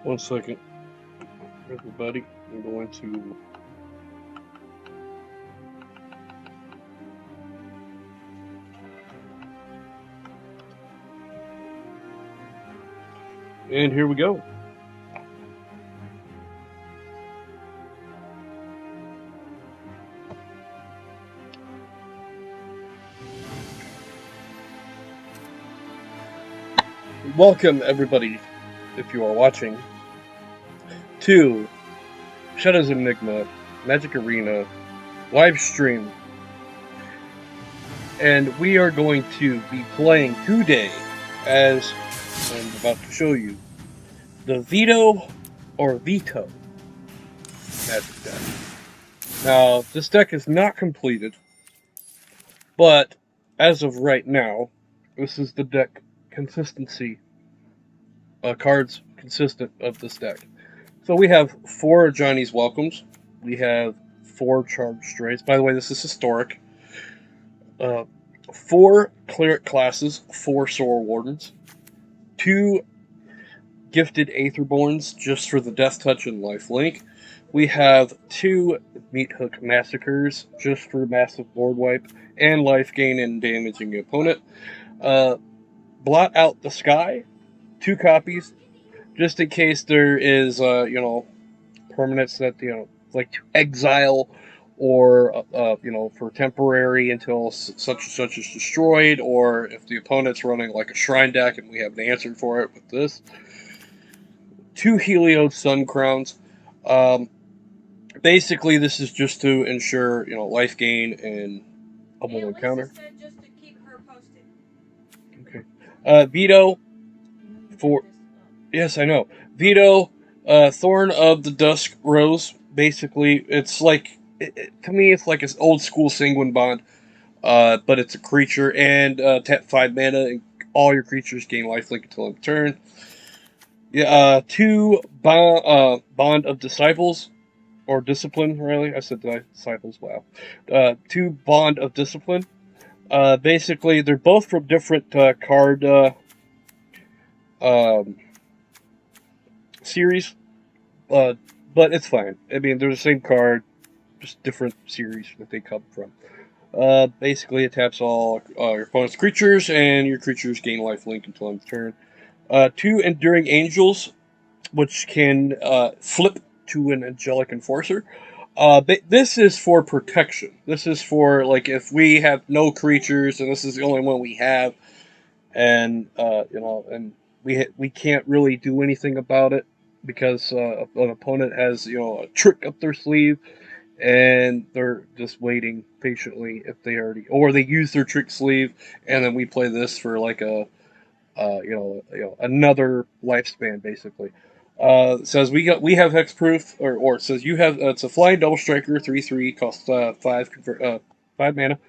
One second, everybody. I'm going to. And here we go. Welcome, everybody, if you are watching, to Shadows Enigma Magic Arena live stream. And we are going to be playing today, as I'm about to show you, the Veto or Veto magic deck. Now, this deck is not completed, but as of right now, this is the deck consistency, cards consistent of this deck. So we have 4 Johnny's Welcomes, we have 4 Charged Strays. By the way, this is historic. 4 Cleric classes, 4 Soul Wardens, 2 Gifted Aetherborns just for the Death Touch and Life Link. We have 2 Meathook Massacres just for massive board wipe and life gain and damaging the opponent. Blot Out the Sky, 2 copies, just in case there is, permanents that, like to exile or, for temporary until such and such is destroyed, or if the opponent's running like a Shrine deck and we have an answer for it with this. 2 Helios Sun Crowns. Basically, this is just to ensure, life gain and a moment counter. Just to keep her posted. Okay. Vito for... Yes, I know. Vito, Thorn of the Dusk Rose. Basically, it's like... to me, it's like an old school Sanguine Bond. But it's a creature, and tap 5 mana, and all your creatures gain lifelink until end of turn. Yeah, 2 Bond of Disciples, or Discipline, really. I said Disciples, wow. 2 Bond of Discipline. Basically, they're both from different card series, but it's fine. I mean, they're the same card, just different series that they come from. Basically, it taps all your opponent's creatures, and your creatures gain life link until end of turn. 2 Enduring Angels, which can flip to an Angelic Enforcer. This is for protection. This is for, like, if we have no creatures, and this is the only one we have, and and we can't really do anything about it because an opponent has a trick up their sleeve, and they're just waiting patiently if they already, or they use their trick sleeve, and then we play this for like a another lifespan basically. It says we have hexproof, or it says you have. It's a flying double striker, 3/3, costs 5 mana.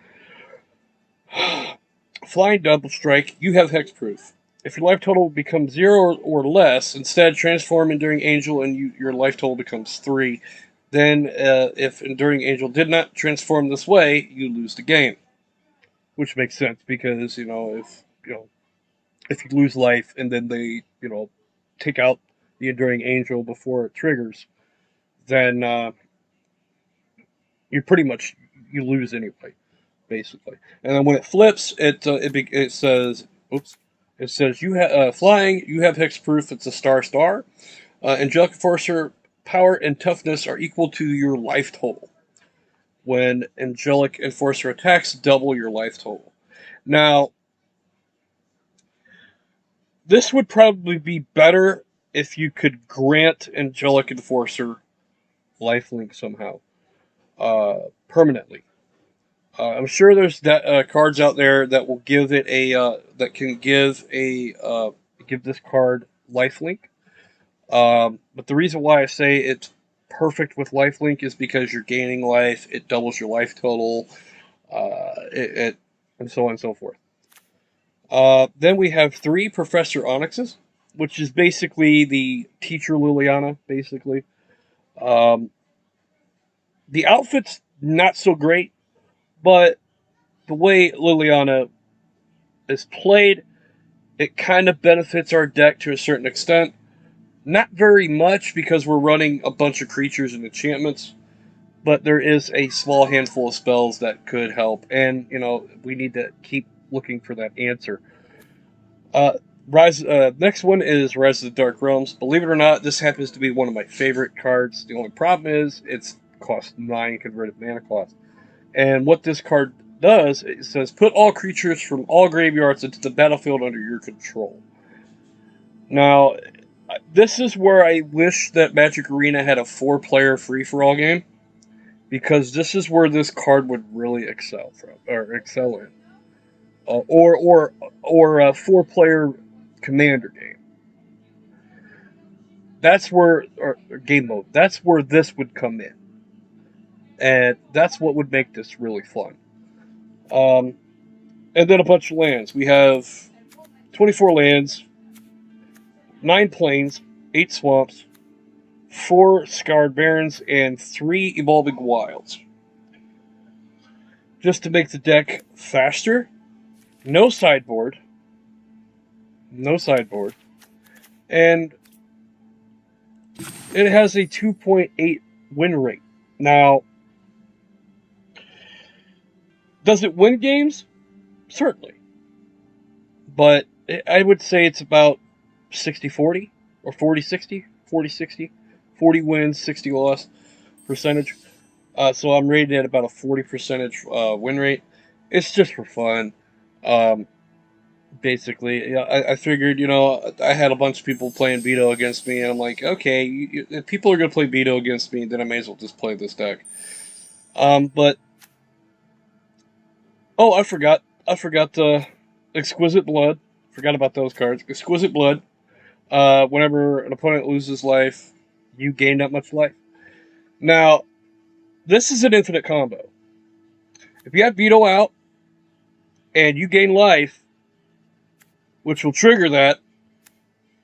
Flying double strike, you have hexproof. If your life total becomes 0 or less, instead transform Enduring Angel and your life total becomes 3. Then, if Enduring Angel did not transform this way, you lose the game. Which makes sense because if you lose life and then they take out the Enduring Angel before it triggers, then you pretty much you lose anyway, basically. And then when it flips, it says, oops, it says you have flying. You have hexproof. It's a star. Angelic Enforcer power and toughness are equal to your life total. When Angelic Enforcer attacks, double your life total. Now, this would probably be better if you could grant Angelic Enforcer lifelink somehow, permanently. I'm sure there's cards out there that will give it that can give this card lifelink. But the reason why I say it's perfect with lifelink is because you're gaining life, it doubles your life total, and so on and so forth. Then we have 3 Professor Onyxes, which is basically the Teacher Liliana, basically. The outfit's not so great, but the way Liliana is played, it kind of benefits our deck to a certain extent. Not very much because we're running a bunch of creatures and enchantments, but there is a small handful of spells that could help, and we need to keep looking for that answer. Next one is Rise of the Dark Realms. Believe it or not, this happens to be one of my favorite cards. The only problem is it's cost 9 converted mana cost. And what this card does, it says put all creatures from all graveyards into the battlefield under your control. Now, this is where I wish that Magic Arena had a 4-player free-for-all game, because this is where this card would really excel in. Or a 4-player commander game. That's where, or game mode. That's where this would come in, and that's what would make this really fun. And then a bunch of lands. We have 24 lands, 9 plains, 8 swamps, 4 Scarred Barrens, and 3 Evolving Wilds. Just to make the deck faster, no sideboard, and it has a 2.8 win rate. Now, does it win games? Certainly. But I would say it's about 60-40 or 40-60, 40-60, 40 wins, 60 loss percentage. So I'm rated at about a 40% win rate. It's just for fun. Basically, I figured, I had a bunch of people playing Veto against me, and I'm like, okay, if people are going to play Veto against me, then I may as well just play this deck. But, I forgot Exquisite Blood. Forgot about those cards. Exquisite Blood. Whenever an opponent loses life, you gain that much life. Now, this is an infinite combo. If you have Veto out, and you gain life, which will trigger that,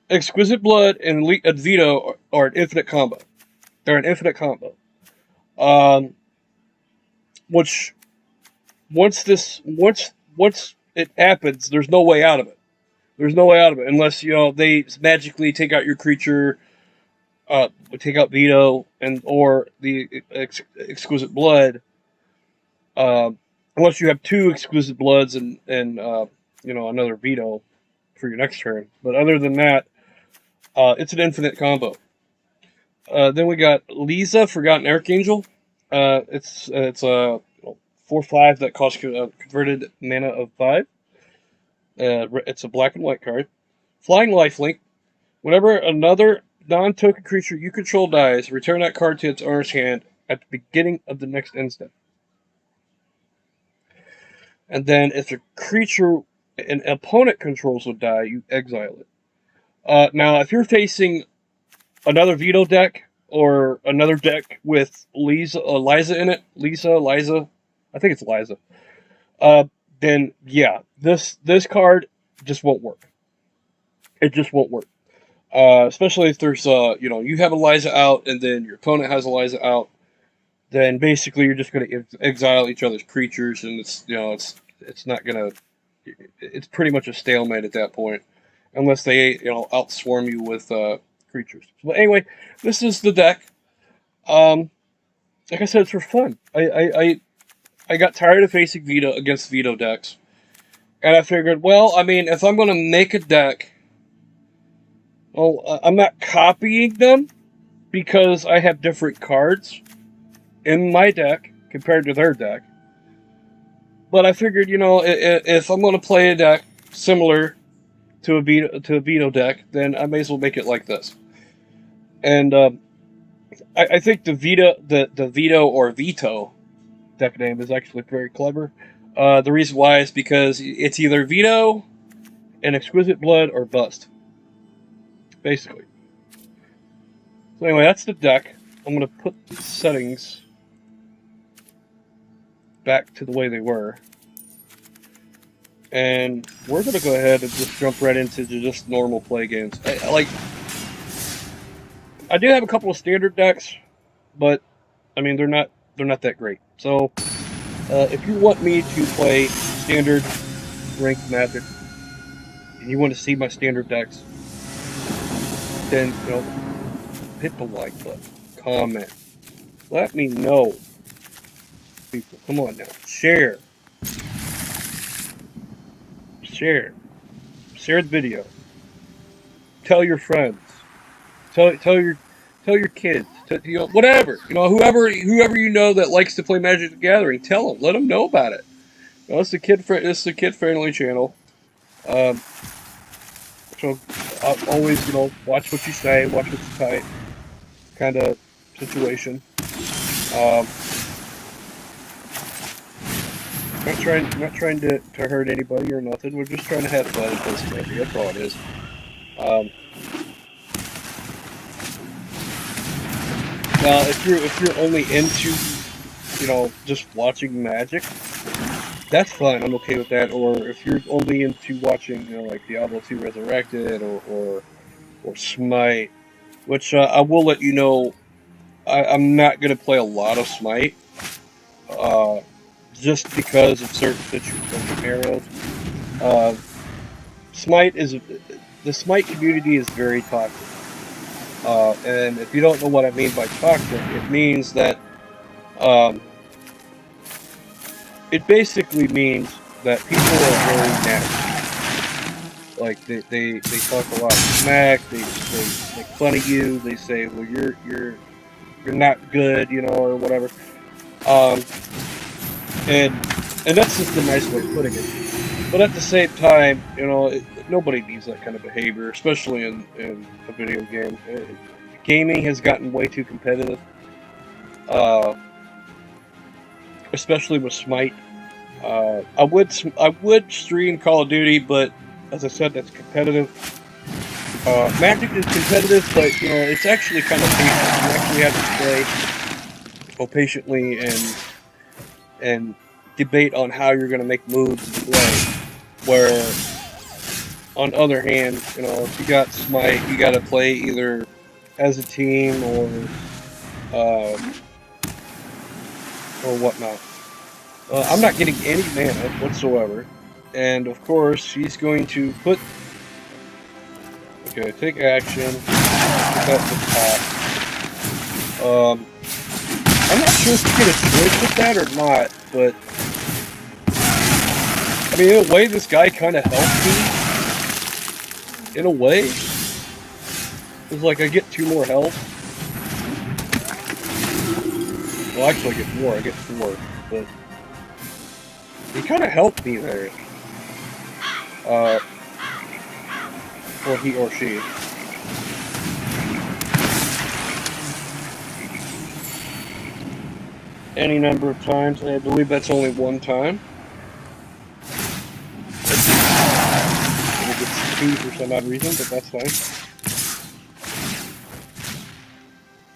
Exquisite Blood and Vito are an infinite combo. They're an infinite combo. Which once it happens, there's no way out of it. There's no way out of it unless they magically take out your creature, take out Vito or the Exquisite Blood. Unless you have 2 Exquisite Bloods and another Veto for your next turn. But other than that, it's an infinite combo. Then we got Lisa, Forgotten Archangel. It's a 4/5 that costs converted mana of 5. It's a black and white card. Flying Lifelink. Whenever another non-token creature you control dies, return that card to its owner's hand at the beginning of the next end step. And then if a creature an opponent controls will die, you exile it. Now, if you're facing another Veto deck or another deck with Liza in it, Liza, I think it's Liza, then yeah, this card just won't work. It just won't work. Especially if there's you have a Liza out and then your opponent has a Liza out, then basically you're just going to exile each other's creatures, and it's not going to. It's pretty much a stalemate at that point, unless they outswarm you with creatures. But anyway, this is the deck. Like I said, it's for fun. I got tired of facing Veto against Veto decks, and I figured, well, I mean, if I'm going to make a deck, well, I'm not copying them because I have different cards in my deck compared to their deck. But I figured, if I'm going to play a deck similar to a Veto deck, then I may as well make it like this. And I think the Veto or Vito deck name is actually very clever. The reason why is because it's either Veto, an Exquisite Blood, or Bust. Basically. So anyway, that's the deck. I'm going to put the settings back to the way they were. And we're going to go ahead and just jump right into just normal play games. I do have a couple of standard decks, but I mean they're not that great. So if you want me to play standard ranked Magic and you want to see my standard decks, then hit the like button, comment, let me know. People, come on now, share, share, share the video. Tell your friends. Tell your kids. Whatever. Whoever that likes to play Magic the Gathering. Tell them. Let them know about it. It's a kid friendly channel. Um, so always watch what you say, watch what you type, kind of situation. Um, not trying to hurt anybody or nothing. We're just trying to have fun and play some Magic. That's all it is. Um, Now, if you're only into, just watching Magic, that's fine. I'm okay with that. Or if you're only into watching, like Diablo 2 Resurrected or Smite, which I will let you know, I'm not gonna play a lot of Smite, uh, just because of certain scenarios. Uh, Smite is the Smite community is very toxic. And if you don't know what I mean by toxic, it means that um, it basically means that people are very nasty. Like they talk a lot of smack. They make fun of you. They say, well, you're not good, or whatever. Um, and and that's just a nice way of putting it. But at the same time, nobody needs that kind of behavior, especially in a video game. Gaming has gotten way too competitive, uh, especially with Smite. I would stream Call of Duty, but as I said, that's competitive. Magic is competitive, but it's actually kind of patient. You actually have to play patiently and debate on how you're going to make moves and play. Where, on the other hand, if you got Smite, you got to play either as a team uh, or whatnot. I'm not getting any mana whatsoever, and of course she's going to put. Okay, take action. Put that to the top. I'm not sure if you get a choice with that or not, but I mean, in a way, this guy kind of helped me. In a way, it's like I get 2 more health. Well, actually, I get more. I get 4, but he kind of helped me there. Or he or she. Any number of times. I believe that's only 1 time. It gets 2 for some odd reason, but that's fine.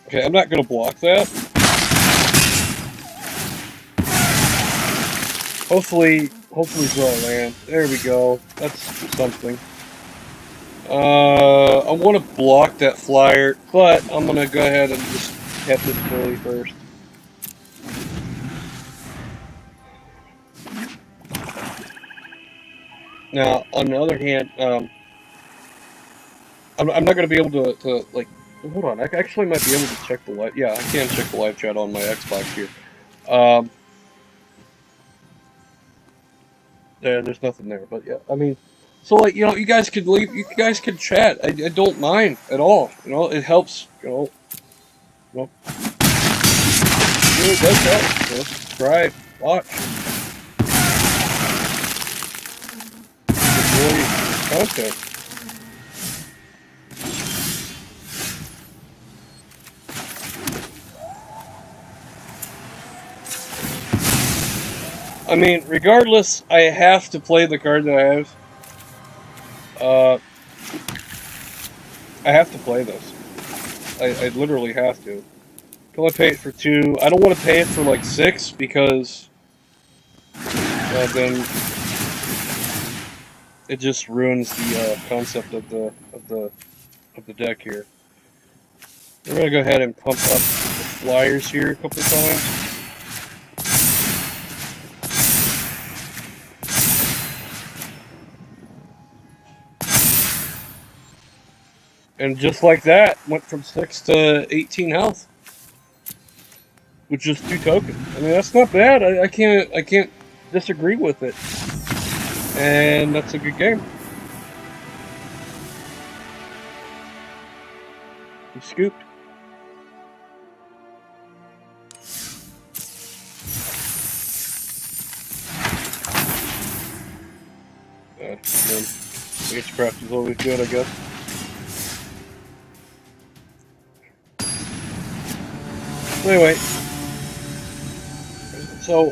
Okay, I'm not going to block that. Hopefully draw land. There we go. That's something. I want to block that flyer, but I'm going to go ahead and just hit this bully first. Now, on the other hand, I'm not going to be able to, like, hold on, I actually might be able to check the live, yeah, I can check the live chat on my Xbox here. There's nothing there, but yeah, I mean, so, like, you guys could leave, you guys could chat, I don't mind at all, it helps, it really does help, subscribe, watch, enjoy content. I mean, regardless, I have to play the card that I have. I have to play this. I literally have to. Can only pay it for 2. I don't want to pay it for like 6 because then it just ruins the concept of the deck here. We're gonna go ahead and pump up the flyers here a couple times. And just like that, went from 6 to 18 health with just 2 tokens. I mean, that's not bad. I can't disagree with it. And that's a good game. He scooped. Witchcraft is always good, I guess. Anyway, so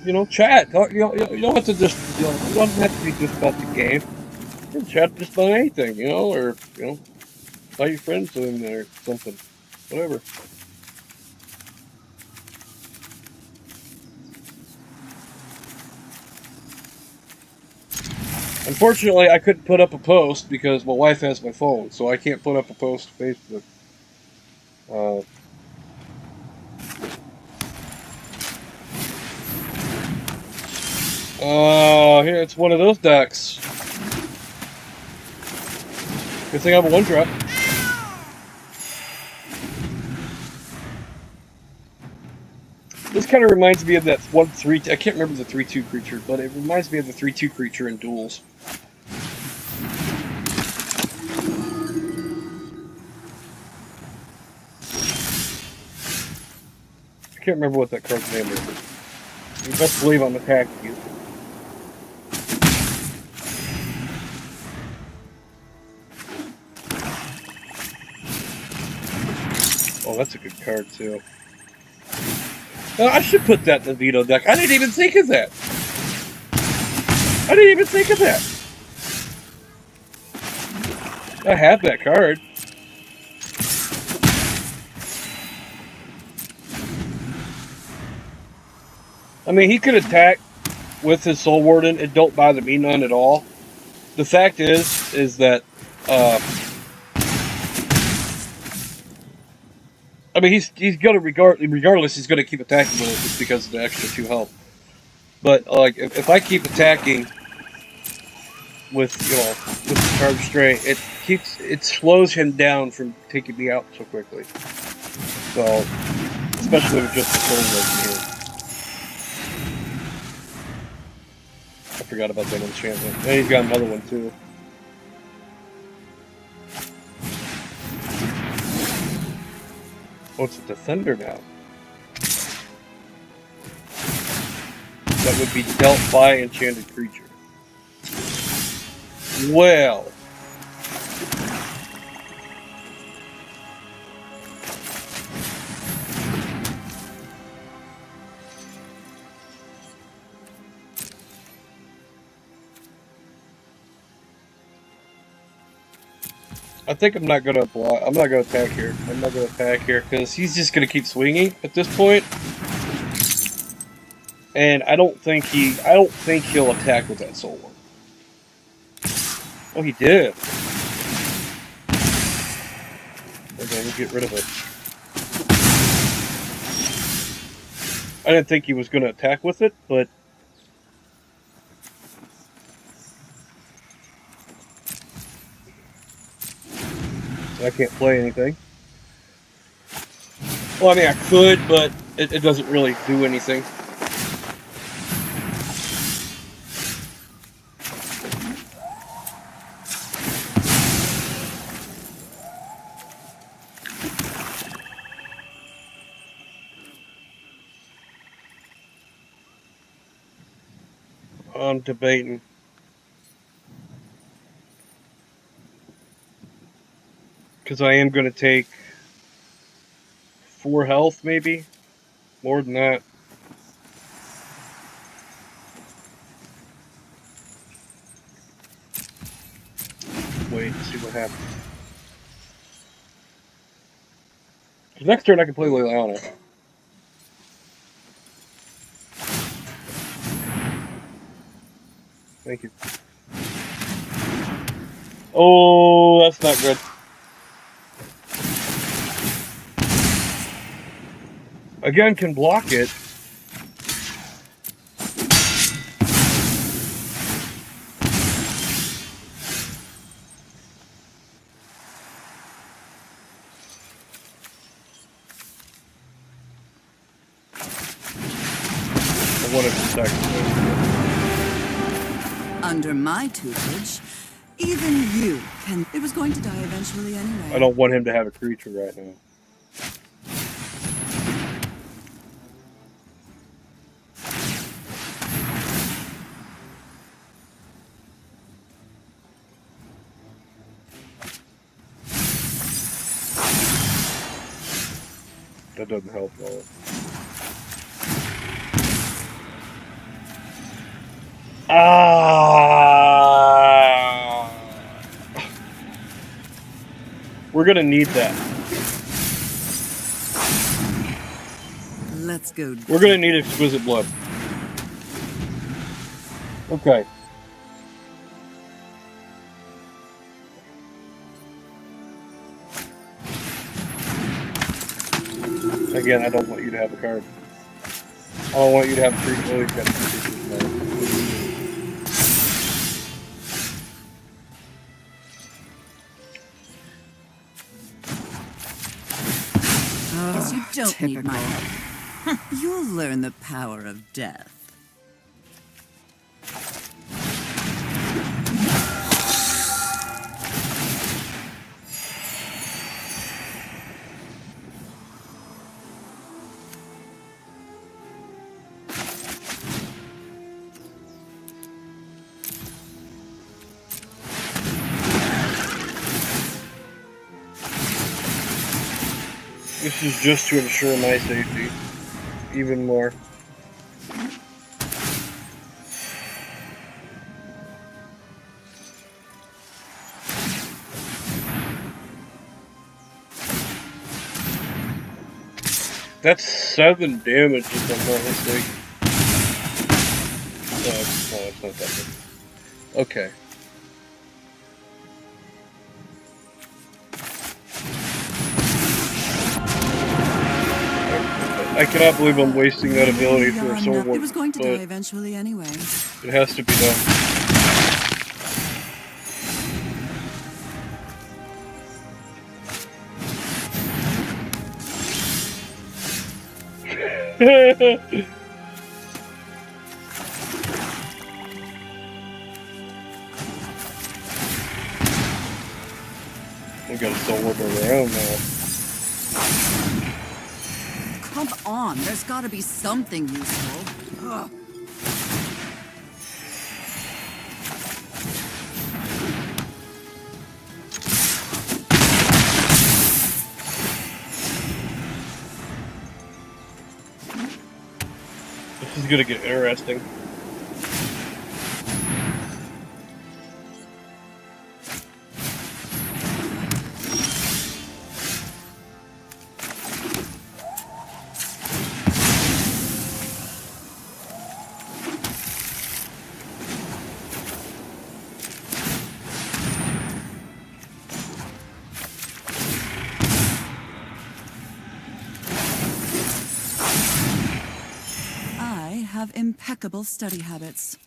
you know, chat. You don't have to just it doesn't have to be just about the game. You can chat just about anything, you know, or you know, tell your friends in there, or something, whatever. Unfortunately, I couldn't put up a post because my wife has my phone, so I can't put up a post to Facebook. Here, it's one of those decks. Good thing I have a 1-drop. This kind of reminds me of that 1/3. I can't remember the 3/2 creature, but it reminds me of the 3/2 creature in Duels. I can't remember what that card's name is. You best believe I'm attacking you. Oh, that's a good card, too. I should put that in the Vito deck. I didn't even think of that. I have that card. I mean, he could attack with his Soul Warden. It don't bother me none at all. The fact is that I mean, he's gonna regardless, he's gonna keep attacking with it just because of the extra 2 health. But like, if I keep attacking with with the charge straight, it slows him down from taking me out so quickly. So, especially with just the soul legend here. I forgot about that enchantment. And he's got another one too. Oh, it's a defender now. That would be dealt by enchanted creature. Well. I think I'm not gonna block. I'm not gonna attack here. I'm not gonna attack here because he's just gonna keep swinging at this point. And I don't think he'll attack with that soul one. Oh, he did. Okay, we'll get rid of it. I didn't think he was gonna attack with it, but I can't play anything. Well, I mean, I could, but it doesn't really do anything. I'm debating. Because I am going to take 4 health, maybe? More than that. Wait, see what happens. Next turn I can play Liliana. Thank you. Oh, that's not good. Again, can block it. I want it to protect. Under my tutelage, even you can. It was going to die eventually anyway. I don't want him to have a creature right now. That doesn't help at all. We're gonna need that. Let's go. We're gonna need exquisite blood. Okay. Again, I don't want you to have a card. I don't want you to have a creature. Oh, you've got a creature. Guess you don't need my help. You'll learn the power of death. This is just to ensure my safety even more. That's 7 damage if I'm not mistaken. No, it's not that big. Okay. I cannot believe I'm wasting that ability for a sword. It was going to die eventually anyway. It has to be done. I gotta start working around now. Come on, there's gotta be something useful. Ugh. This is gonna get interesting. Have impeccable study habits.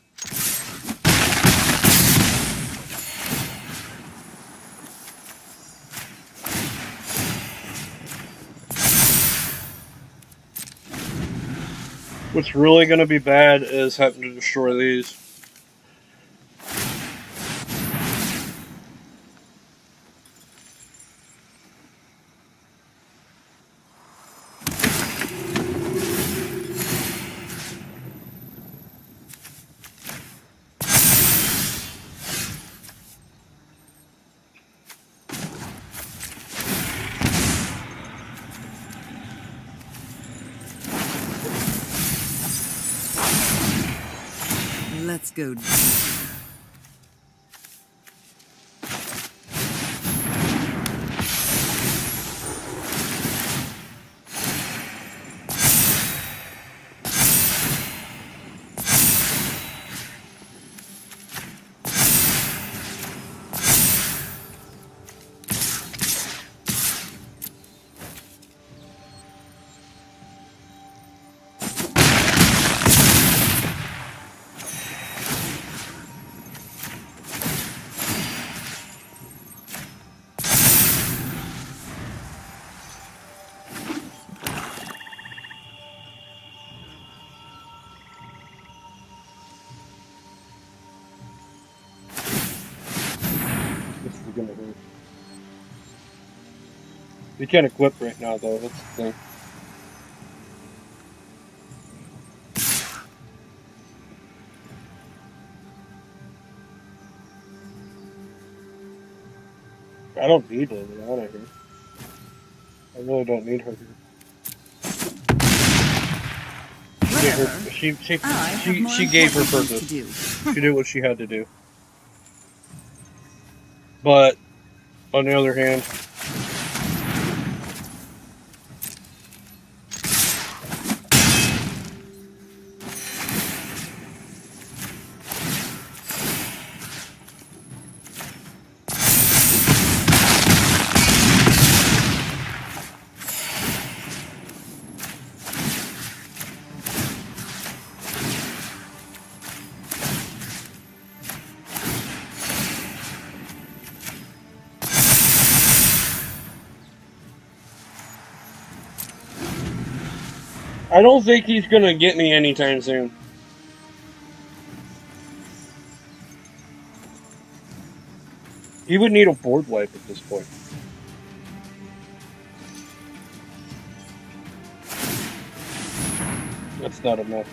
What's really going to be bad is having to destroy these. Let's go. gonna hurt. You can't equip right now, though. That's the thing. I don't need Liliana here. I really don't need her here. Whatever. She gave her purpose. She did what she had to do. But on the other hand, I don't think he's gonna get me anytime soon. He would need a board wipe at this point. That's not enough.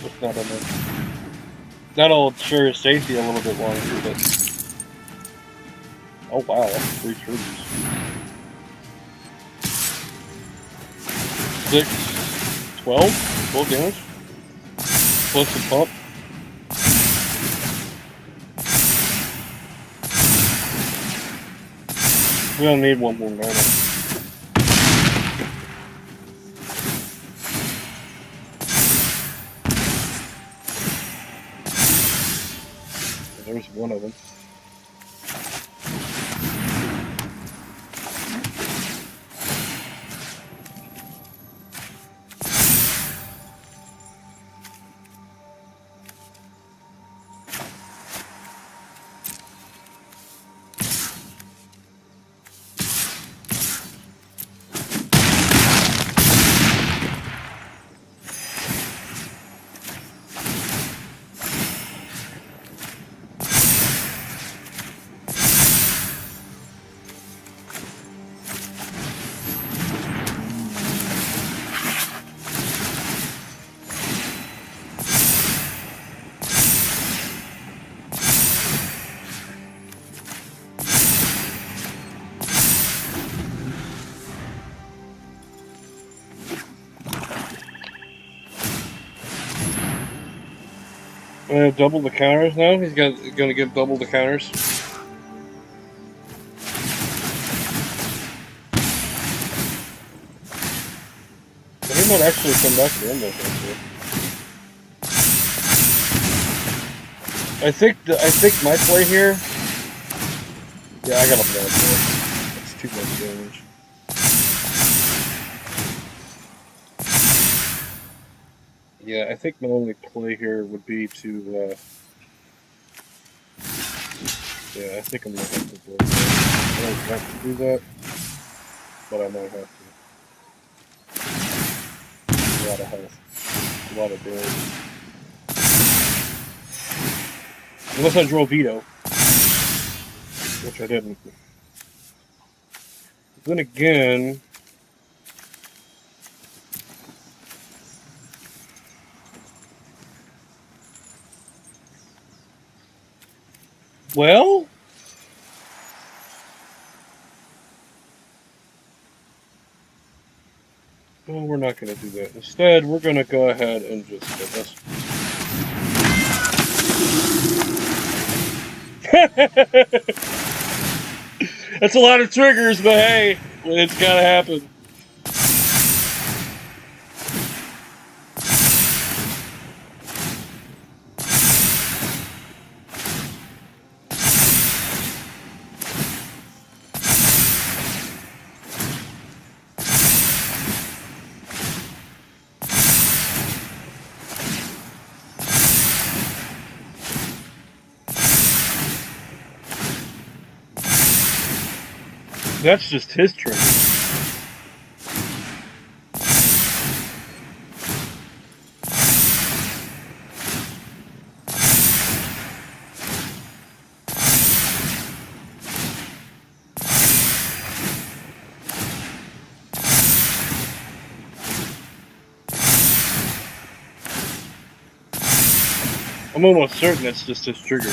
That's not enough. That'll ensure his safety a little bit longer, but... Oh wow, that's 3 triggers. 6, 12 damage. Plus the pump. We don't need one more mana. There's one of them. Double the counters now? He's gonna give double the counters. But he might actually come back to the end of it. I think my play here. Yeah, I gotta blow it. That's too much damage. Yeah, I think my only play here would be to, yeah, I think I'm gonna have to blow it. I don't have to do that, but I might have to. A lot of health. A lot of damage. Unless I draw Vito. Which I didn't. Then again... Well... Well, we're not going to do that. Instead, we're going to go ahead and just get this. That's a lot of triggers, but hey, it's got to happen. That's just his trigger. I'm almost certain that's just this trigger.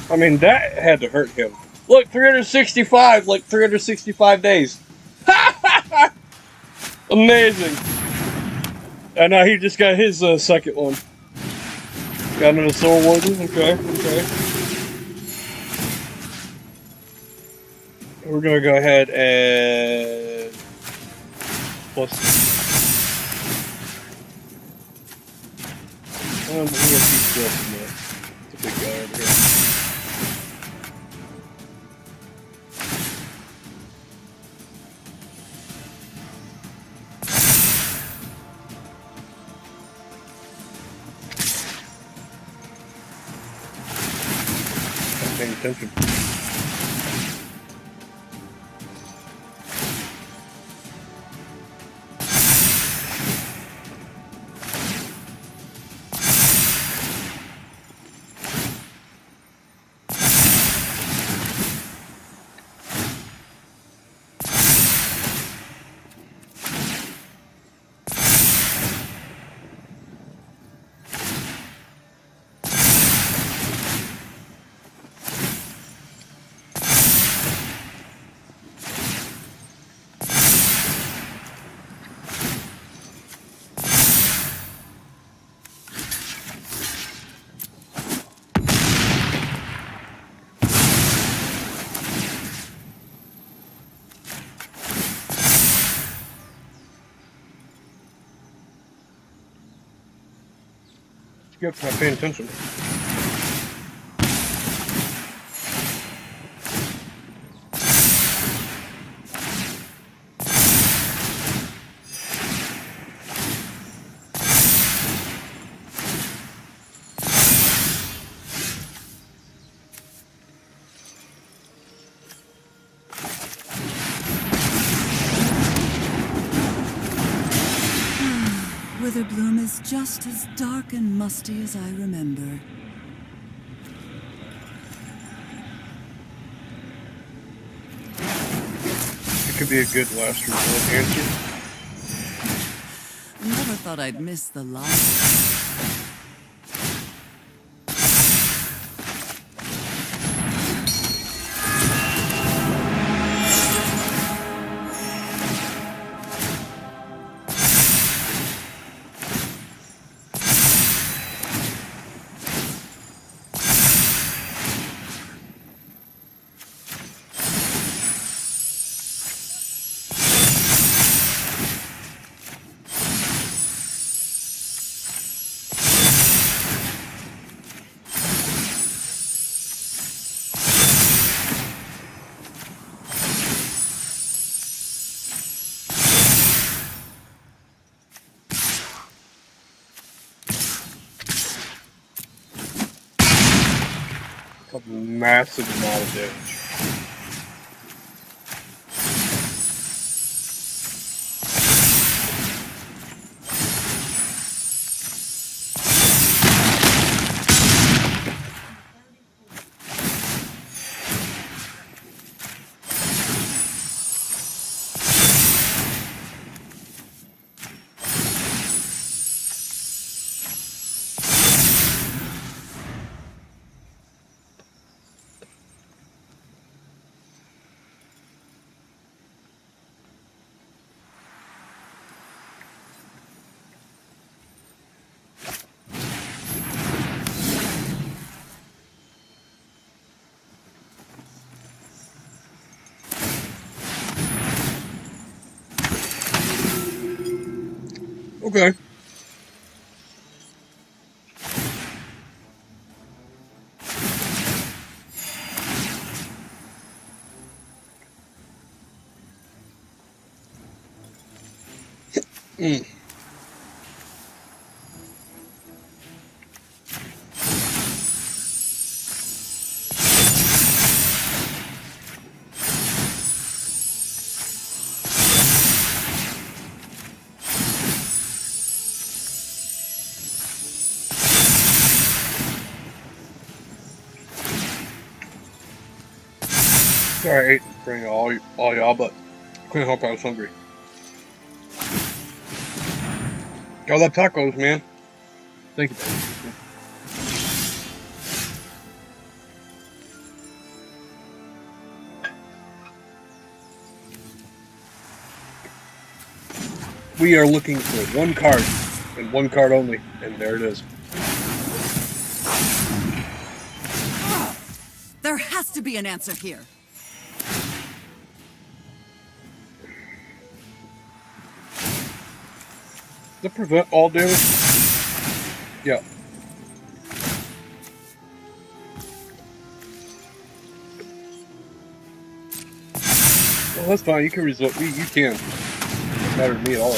I mean, that had to hurt him. Look, 365, like 365 days. Amazing. And now he just got his second one. Got another soul warden. Okay. We're gonna go ahead and plus. We're gonna keep this in there. It's a big guy over here. Not paying attention. Yep, not paying attention. Witherbloom is just as dark and musty as I remember. It could be a good last resort answer. Never thought I'd miss the light. massive amount of damage. Okay. Mm. Sorry, I ate bring all y'all, but couldn't help I was hungry. I love tacos, man. Thank you, baby. We are looking for one card, and one card only, and there it is. There has to be an answer here. Does it prevent all damage? Yeah. Well, that's fine. You can resort. You can. It doesn't matter to me at all.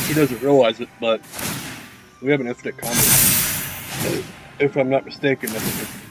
He doesn't realize it, but we have an infinite combo. If I'm not mistaken, that's an infinite combo.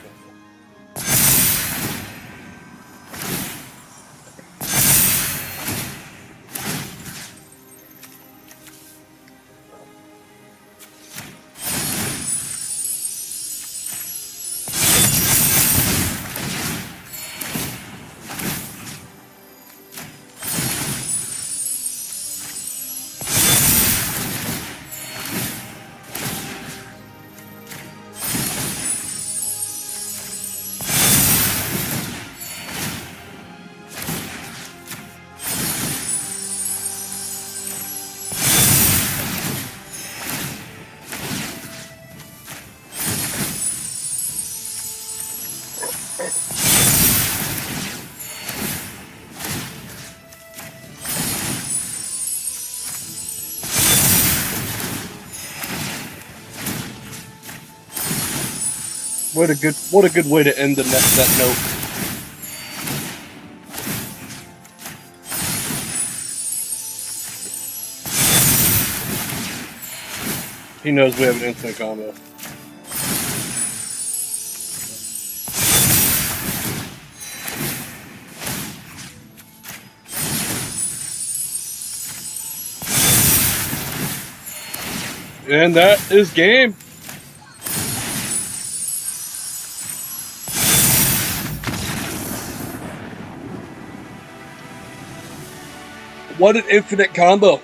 What a good way to end that note. He knows we have an infinite combo. And that is game. What an infinite combo.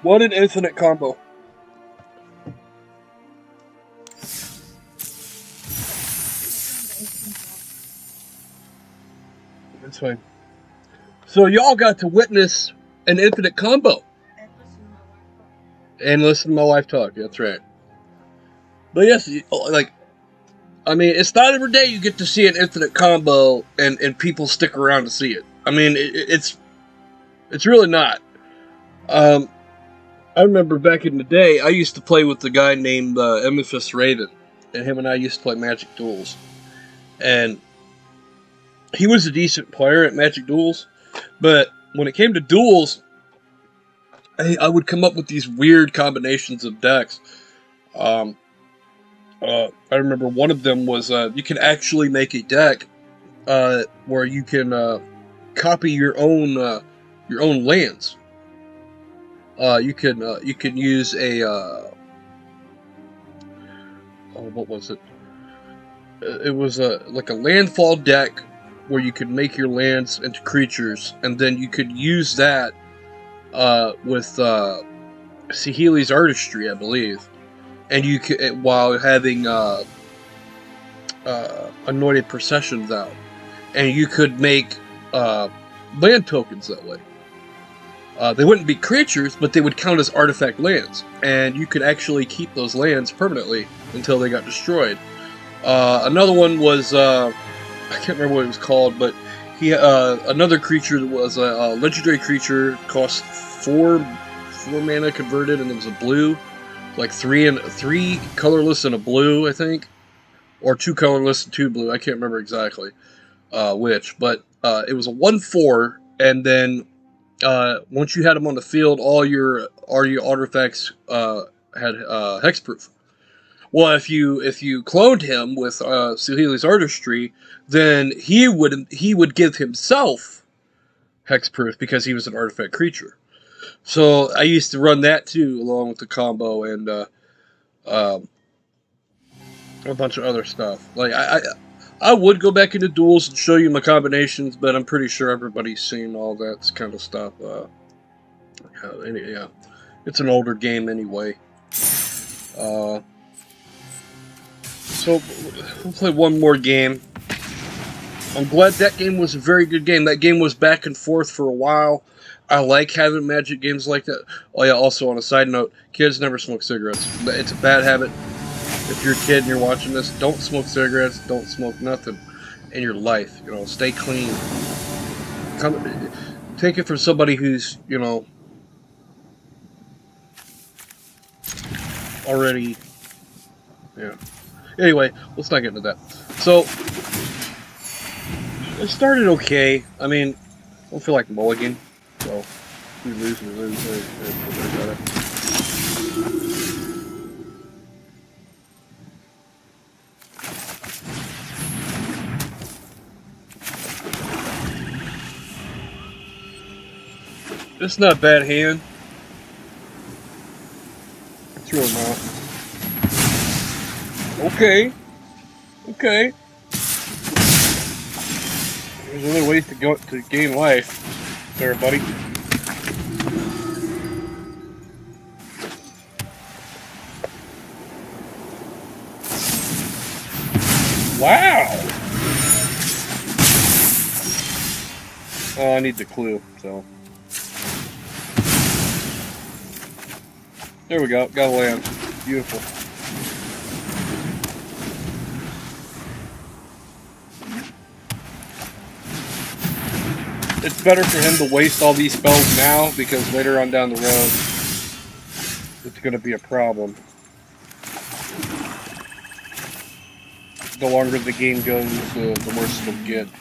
What an infinite combo. That's fine. So y'all got to witness an infinite combo. And listen to my wife talk. That's right. But yes, like, I mean, it's not every day you get to see an infinite combo and people stick around to see it. I mean, it's really not. I remember back in the day, I used to play with a guy named Amethyst Raven, and him and I used to play Magic Duels. And he was a decent player at Magic Duels, but when it came to duels, I would come up with these weird combinations of decks. Um, I remember one of them was you can actually make a deck where you can copy your own lands. You can use a what was it? It was like a landfall deck where you could make your lands into creatures, and then you could use that with Saheeli's Artistry, I believe, and you could while having Anointed Processions out, and you could make land tokens that way. They wouldn't be creatures, but they would count as artifact lands, and you could actually keep those lands permanently until they got destroyed. Another one was I can't remember what it was called, but he another creature that was a legendary creature, cost four mana converted, and it was a blue, like three colorless and a blue, I think, or two colorless and two blue. I can't remember exactly which, but it was a 1/4, and then once you had them on the field, all your artifacts had hexproof. Well, if you cloned him with Saheeli's Artistry, then he would give himself hexproof because he was an artifact creature. So I used to run that too, along with the combo and a bunch of other stuff. Like I would go back into duels and show you my combinations, but I'm pretty sure everybody's seen all that kind of stuff. Yeah, it's an older game anyway. So we'll play one more game. I'm glad that game was a very good game. That game was back and forth for a while. I like having Magic games like that. Oh yeah, also on a side note, kids never smoke cigarettes. It's a bad habit. If you're a kid and you're watching this, don't smoke cigarettes, don't smoke nothing in your life. You know, stay clean. Take it from somebody who's, you know, already, yeah. Anyway, let's not get into that. So, it started okay. I mean, I don't feel like mulligan. So, we lose, we lose. It's not a bad hand. It's really not. Okay. Okay. There's other ways to go to gain life, there, buddy. Wow. Oh, I need the clue, so. There we go. Got a land. Beautiful. It's better for him to waste all these spells now, because later on down the road, it's going to be a problem. The longer the game goes, the worse it'll get. So.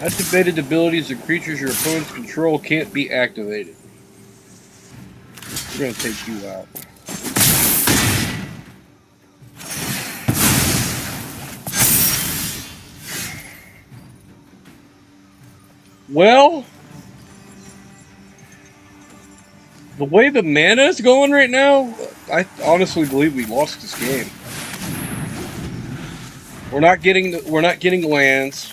Activated abilities of creatures your opponents control can't be activated. We're going to take you out. Well, the way the mana is going right now, I honestly believe we lost this game. We're not getting lands.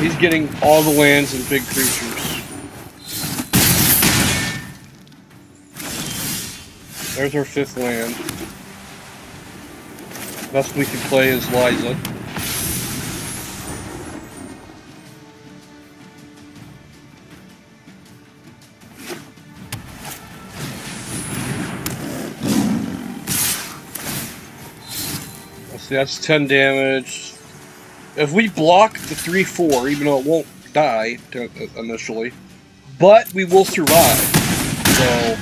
He's getting all the lands and big creatures. There's our 5th land. Best we can play is Liza. Let's see, that's 10 damage. If we block the 3/4, even though it won't die initially, but we will survive. So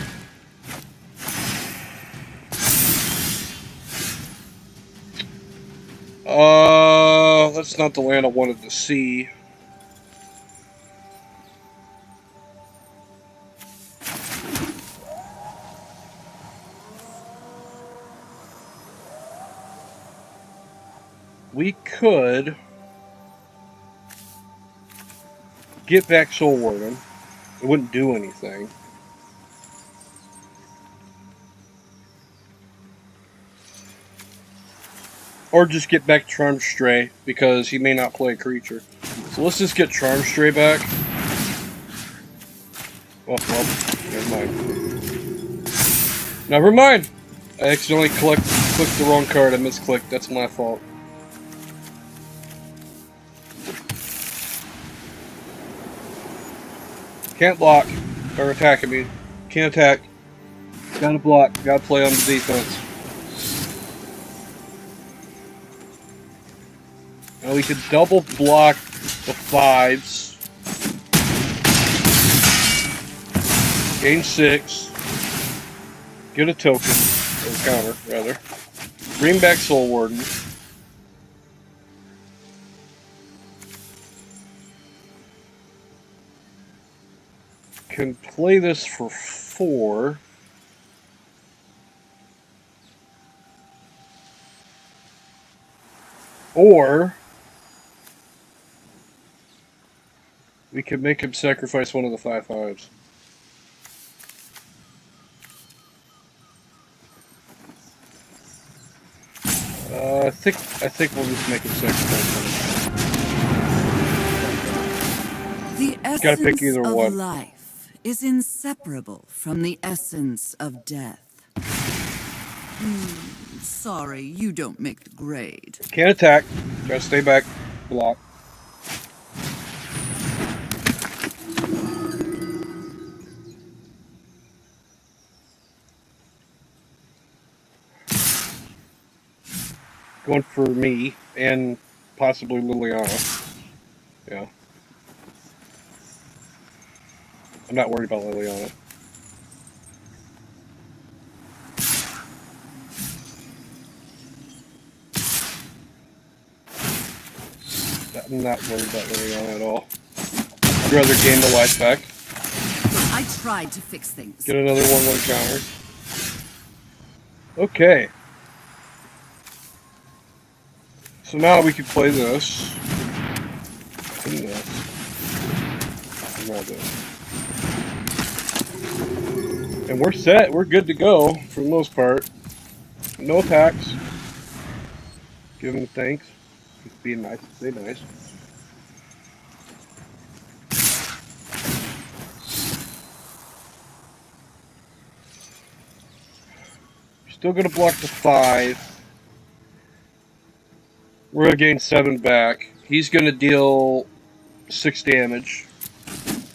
that's not the land I wanted to see. We could get back Soul Warden. It wouldn't do anything. Or just get back Charm Stray, because he may not play a creature. So let's just get Charm Stray back. Oh, well, never mind. Never mind! I accidentally clicked the wrong card. I misclicked. That's my fault. Can't block. Or attack, I mean. Can't attack. Gotta block. Gotta play on the defense. Now we could double block the 5s. Gain 6. Get a token. Or counter, rather. Bring back Soul Warden. Can play this for 4. Or we could make him sacrifice one of the 5/5s. I think we'll just make him sacrifice one. The Gotta pick essence either of one. life is inseparable from the essence of death. Sorry, you don't make the grade. Can't attack. Gotta stay back. Block. Going for me and possibly Liliana. Yeah. I'm not worried about Liliana. I'm not worried about Liliana at all. I'd rather gain the life back. I tried to fix things. Get another 1/1 counter. Okay. So now we can play this. And this. And now this. And we're set. We're good to go for the most part. No attacks. Give him thanks. Just being nice. Stay nice. Still gonna block the 5. We're gonna gain 7 back. He's gonna deal 6 damage.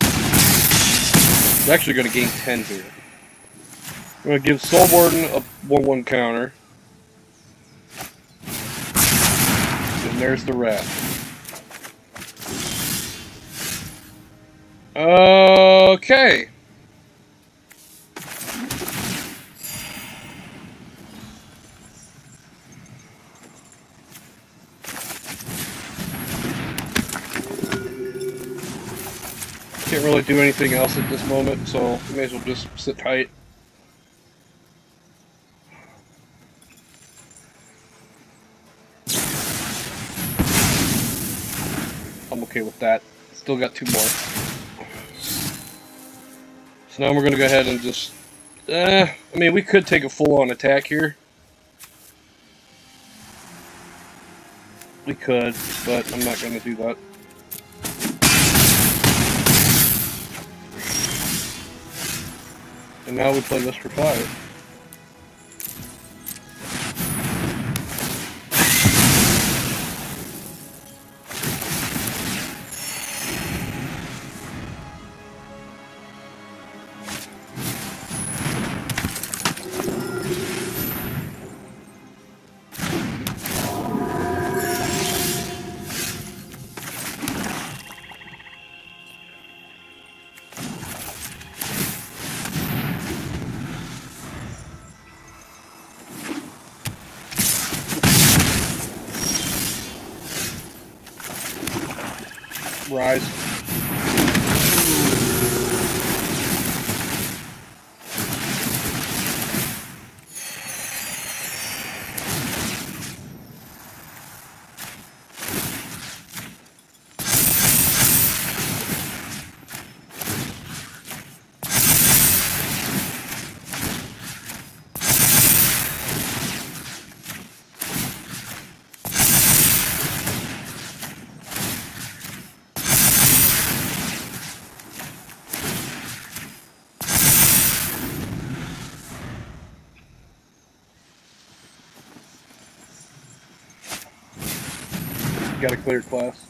He's actually gonna gain 10 here. I'm gonna give Soul Warden a 1/1 counter. And there's the Wrath. Okay. Can't really do anything else at this moment, so may as well just sit tight. I'm okay with that. Still got 2 more. So now we're gonna go ahead and just... I mean, we could take a full-on attack here. We could, but I'm not gonna do that. And now we play this for 5. rise. Got a clear class.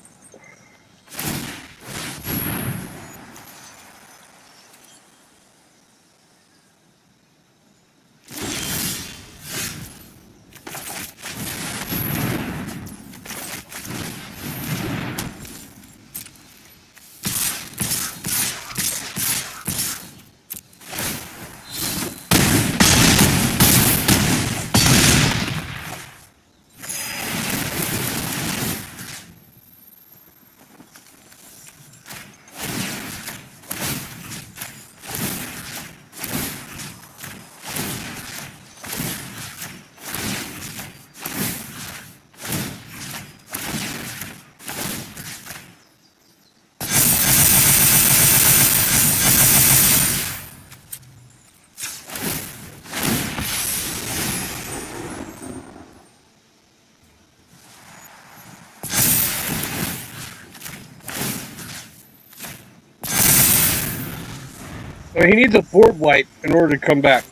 I mean, he needs a board wipe in order to come back.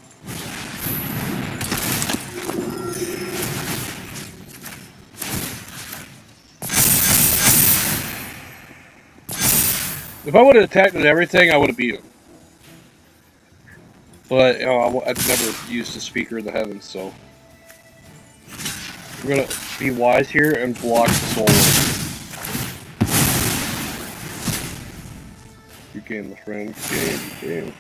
If I would have attacked with everything, I would have beat him. But, you know, I've never used the speaker of the heavens, so. We're gonna be wise here and block the solar. You game, my friend. Game.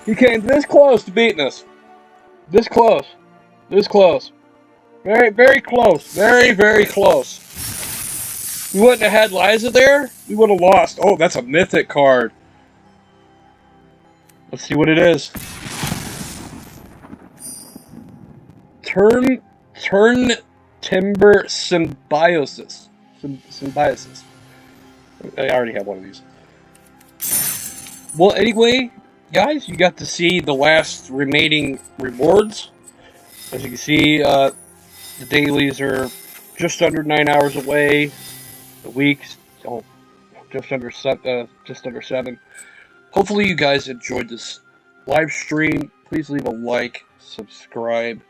He came this close to beating us. This close. This close. Very, very close. Very, very close. We wouldn't have had Liza there, we would have lost. Oh, that's a mythic card. Let's see what it is. Turn Timber Symbiosis. Symbiosis. I already have one of these. Well, anyway, guys, you got to see the last remaining rewards. As you can see, the dailies are just under 9 hours away. The weeks, just under 7. Hopefully, you guys enjoyed this live stream. Please leave a like, subscribe.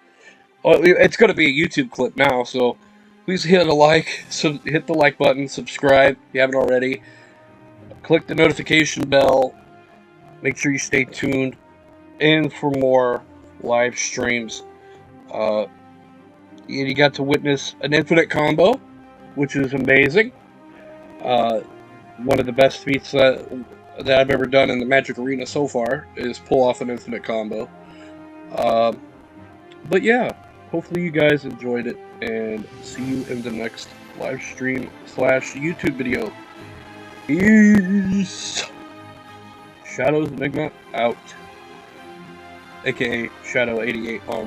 Oh, it's going to be a YouTube clip now, so please hit a like, hit the like button, subscribe if you haven't already. Click the notification bell. Make sure you stay tuned in for more live streams. You got to witness an infinite combo, which is amazing. One of the best feats that I've ever done in the Magic Arena so far is pull off an infinite combo. But yeah, hopefully you guys enjoyed it, and see you in the next live stream / YouTube video. Peace! Shadows Enigma out. AKA Shadow 88 on